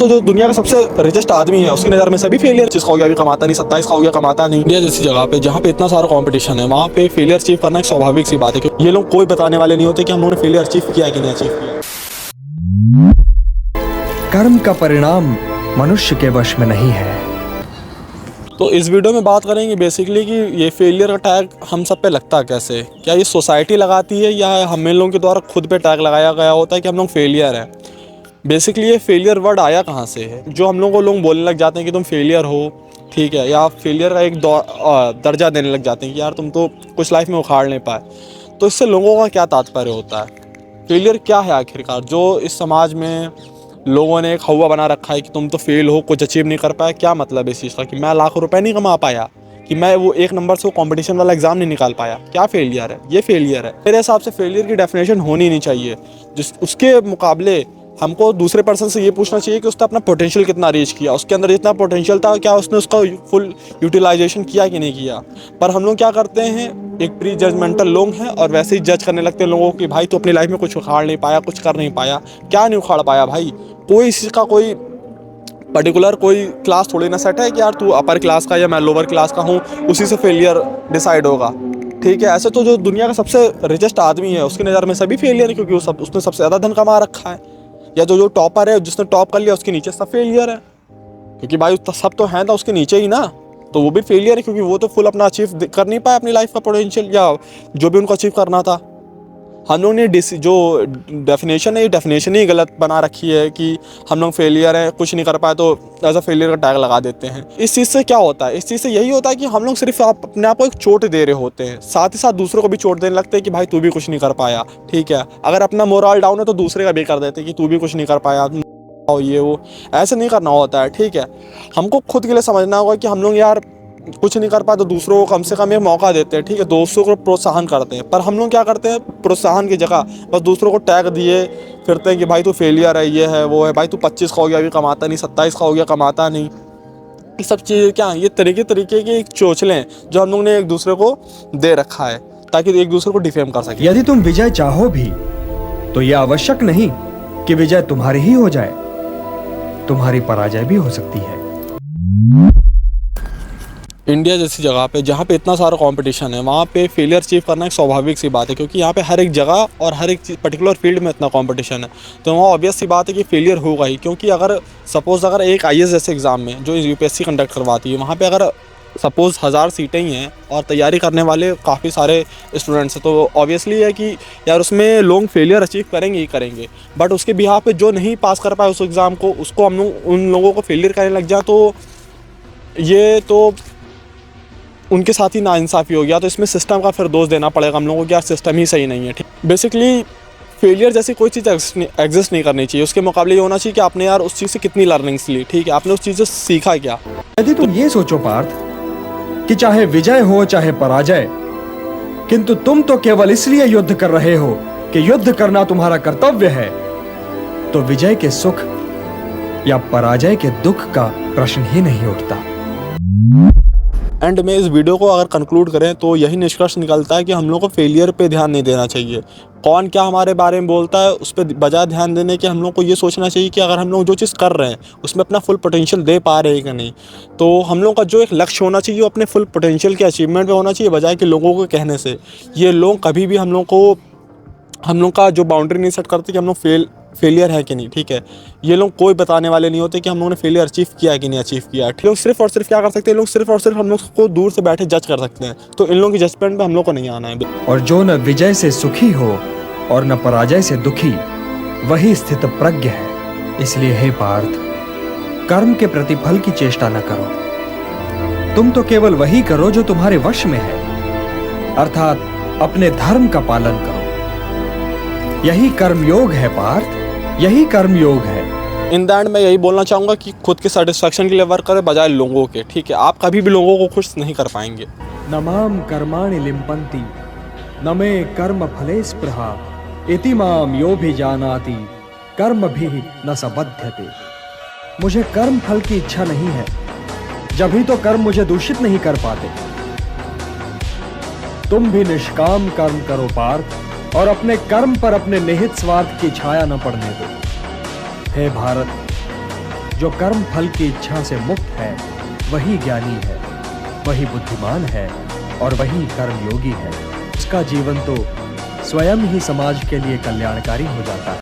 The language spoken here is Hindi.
तो जो दुनिया का सबसे रिचेस्ट आदमी है उसकी नज़र में सभी फेलियर चीज़ का हो गया, अभी कमाता नहीं, 27 का हो गया, कमाता नहीं। इंडिया जैसी जगह पे जहाँ पे इतना सारा कंपटीशन है वहाँ पे फेलियर अचीव करना एक स्वाभाविक सी बात है, क्योंकि ये लोग कोई बताने वाले नहीं होते कि हम लोगों ने फेलियर अचीव किया कि नहीं अचीव किया। कर्म का परिणाम मनुष्य के वश में नहीं है। तो इस वीडियो में बात करेंगे बेसिकली कि ये फेलियर का टैग हम सब पे लगता कैसे, क्या ये सोसाइटी लगाती है या हम लोगों के द्वारा खुद पे टैग लगाया गया होता है कि हम लोग फेलियर हैं। बेसिकली ये फेलियर वर्ड आया कहाँ से है, जो हम लोग को लोग बोलने लग जाते हैं कि तुम फेलियर हो, ठीक है, या फेलियर का एक दर्जा देने लग जाते हैं कि यार तुम तो कुछ लाइफ में उखाड़ नहीं पाए। तो इससे लोगों का क्या तात्पर्य होता है, फेलियर क्या है आखिरकार, जो इस समाज में लोगों ने एक हवा बना रखा है कि तुम तो फेल हो, कुछ अचीव नहीं कर पाया। क्या मतलब है इस चीज़ का कि मैं लाखों रुपए नहीं कमा पाया, कि मैं वो एक नंबर से वो कंपटीशन वाला एग्जाम नहीं निकाल पाया, क्या फेलियर है? ये फेलियर है। मेरे हिसाब से फेलियर की डेफिनेशन होनी नहीं चाहिए। जिस उसके मुकाबले हमको दूसरे पर्सन से ये पूछना चाहिए कि उसने अपना पोटेंशियल कितना रीच किया, उसके अंदर जितना पोटेंशियल था क्या उसने उसका फुल यूटिलाइजेशन किया कि नहीं किया। पर हम लोग क्या करते हैं, एक प्री जजमेंटल लोग हैं और वैसे ही जज करने लगते हैं लोगों की, भाई तो अपनी लाइफ में कुछ उखाड़ नहीं पाया, कुछ कर नहीं पाया। क्या नहीं उखाड़ पाया भाई? कोई इसी का कोई पर्टिकुलर कोई क्लास थोड़ी ना सेट है कि यार तू अपर क्लास का या मैं लोअर क्लास का हूँ उसी से फेलियर डिसाइड होगा, ठीक है। ऐसे तो जो दुनिया का सबसे रिचेस्ट आदमी है उसकी नज़र में सभी फेलियर है, क्योंकि उसने सबसे ज़्यादा धन कमा रखा है। या जो टॉपर है जिसने टॉप कर लिया उसके नीचे सब फेलियर है, क्योंकि भाई सब तो है ना उसके नीचे ही ना, तो वो भी फेलियर है, क्योंकि वो तो फुल अपना अचीव कर नहीं पाया अपनी लाइफ का पोटेंशियल या जो भी उनको अचीव करना था। हम लोग ने जो डेफिनेशन है ये डेफिनेशन ही गलत बना रखी है कि हम लोग फेलियर हैं, कुछ नहीं कर पाए तो एज अ फेलियर का टैग लगा देते हैं। इस चीज़ से क्या होता है, इस चीज़ से यही होता है कि हम लोग सिर्फ अपने आप को एक चोट दे रहे होते हैं, साथ ही साथ दूसरों को भी चोट देने लगते हैं कि भाई तू भी कुछ नहीं कर पाया, ठीक है। अगर अपना मोरल डाउन है तो दूसरे का भी कर देते हैं कि तू भी कुछ नहीं कर पाया, ये वो ऐसे नहीं करना होता है, ठीक है। हमको खुद के लिए समझना होगा कि हम लोग यार कुछ नहीं कर पाए तो दूसरों को कम से कम एक मौका देते हैं, ठीक है, दोस्तों को प्रोत्साहन करते हैं। पर हम लोग क्या करते हैं, प्रोत्साहन की जगह बस दूसरों को टैग दिए फिरते हैं कि भाई तू फेलियर है, ये है वो है, भाई तू 25 का हो गया अभी कमाता नहीं, 27 का हो गया कमाता नहीं। ये सब चीज़ें क्या, ये तरीके की एक चोचलें जो हम लोग ने एक दूसरे को दे रखा है ताकि एक दूसरे को डिफेम कर सके। यदि तुम विजय चाहो भी तो यह आवश्यक नहीं कि विजय तुम्हारी ही हो जाए, तुम्हारी पराजय भी हो सकती है। इंडिया जैसी जगह पे जहाँ पे इतना सारा कंपटीशन है वहाँ पे फेलियर अचीव करना एक स्वाभाविक सी बात है, क्योंकि यहाँ पे हर एक जगह और हर एक पर्टिकुलर फील्ड में इतना कंपटीशन है, तो वहाँ ऑब्वियस सी बात है कि फेलियर होगा ही। क्योंकि अगर सपोज़ अगर एक IAS जैसे एग्ज़ाम में जो UPSC कंडक्ट करवाती है वहाँ पर अगर सपोज़ 1000 सीटें ही हैं और तैयारी करने वाले काफ़ी सारे स्टूडेंट्स हैं, तो ऑब्वियसली है कि यार उसमें लोग फेलियर अचीव करेंगे ही करेंगे। बट उसके बिहाफ पे जो नहीं पास कर पाए उस एग्ज़ाम को, उसको हम लोग उन लोगों को फेलियर करने लग जाए तो ये तो उनके साथ ही नाइंसाफ़ी हो गया। तो इसमें सिस्टम का फिर दोष देना पड़ेगा हम लोगों को कि यार सिस्टम ही सही नहीं है, ठीक। बेसिकली फेलियर जैसी कोई चीज़ एग्जिस्ट नहीं करनी चाहिए, उसके मुकाबले ये होना चाहिए कि आपने यार उस चीज़ से कितनी लर्निंग्स ली, ठीक है, आपने उस चीज़ से सीखा क्या। यदि तुम ये सोचो पार्थ कि चाहे विजय हो चाहे पराजय, किंतु तुम तो केवल इसलिए युद्ध कर रहे हो कि युद्ध करना तुम्हारा कर्तव्य है, तो विजय के सुख या पराजय के दुख का प्रश्न ही नहीं उठता। एंड में इस वीडियो को अगर कंक्लूड करें तो यही निष्कर्ष निकलता है कि हम लोग को फेलियर पे ध्यान नहीं देना चाहिए। कौन क्या हमारे बारे में बोलता है उस पर बजाय ध्यान देने के हम लोग को ये सोचना चाहिए कि अगर हम लोग जो चीज़ कर रहे हैं उसमें अपना फुल पोटेंशियल दे पा रहे हैं कि नहीं। तो हम लोग का जो एक लक्ष्य होना चाहिए वो अपने फुल पोटेंशियल के अचीवमेंट पे होना चाहिए, बजाय कि लोगों को कहने से। ये लोग कभी भी हम लोग का जो बाउंड्री नहीं सेट करते कि हम लोग फेलियर है कि नहीं, ठीक है। ये लोग कोई बताने वाले नहीं होते कि हम लोगों ने फेलियर अचीव किया है कि नहीं अचीव किया है। लोग सिर्फ और सिर्फ क्या कर सकते हैं, लोग सिर्फ और सिर्फ हम लोग को दूर से बैठे जज कर सकते हैं। तो इन लोगों की जजमेंट पे हम लोग को नहीं आना है। और जो न विजय से सुखी हो और न पराजय से दुखी, वही स्थित प्रज्ञ है। इसलिए हे पार्थ, कर्म के प्रतिफल की चेष्टा न करो, तुम तो केवल वही करो जो तुम्हारे वश में है, अर्थात अपने धर्म का पालन करो। यही कर्मयोग है पार्थ, यही कर्मयोग है। इन द एंड मैं यही बोलना चाहूँगा कि खुद के सेटिस्फैक्शन के लिए वर्क करें बजाय लोगों के, ठीक है। आप कभी भी लोगों को खुश नहीं कर पाएंगे। न माम कर्माणि लिम्पन्ति न मे कर्म फले स्पृहा इति माम यो भी जानाति कर्म भी न सबध्यते। मुझे कर्म फल की इच्छा नहीं है, जब ही तो कर्म मुझे दूषित नहीं कर पाते। तुम भी निष्काम कर्म करो पार्थ, और अपने कर्म पर अपने निहित स्वार्थ की छाया न पड़ने दो। हे भारत, जो कर्म फल की इच्छा से मुक्त है वही ज्ञानी है, वही बुद्धिमान है और वही कर्मयोगी है। उसका जीवन तो स्वयं ही समाज के लिए कल्याणकारी हो जाता है।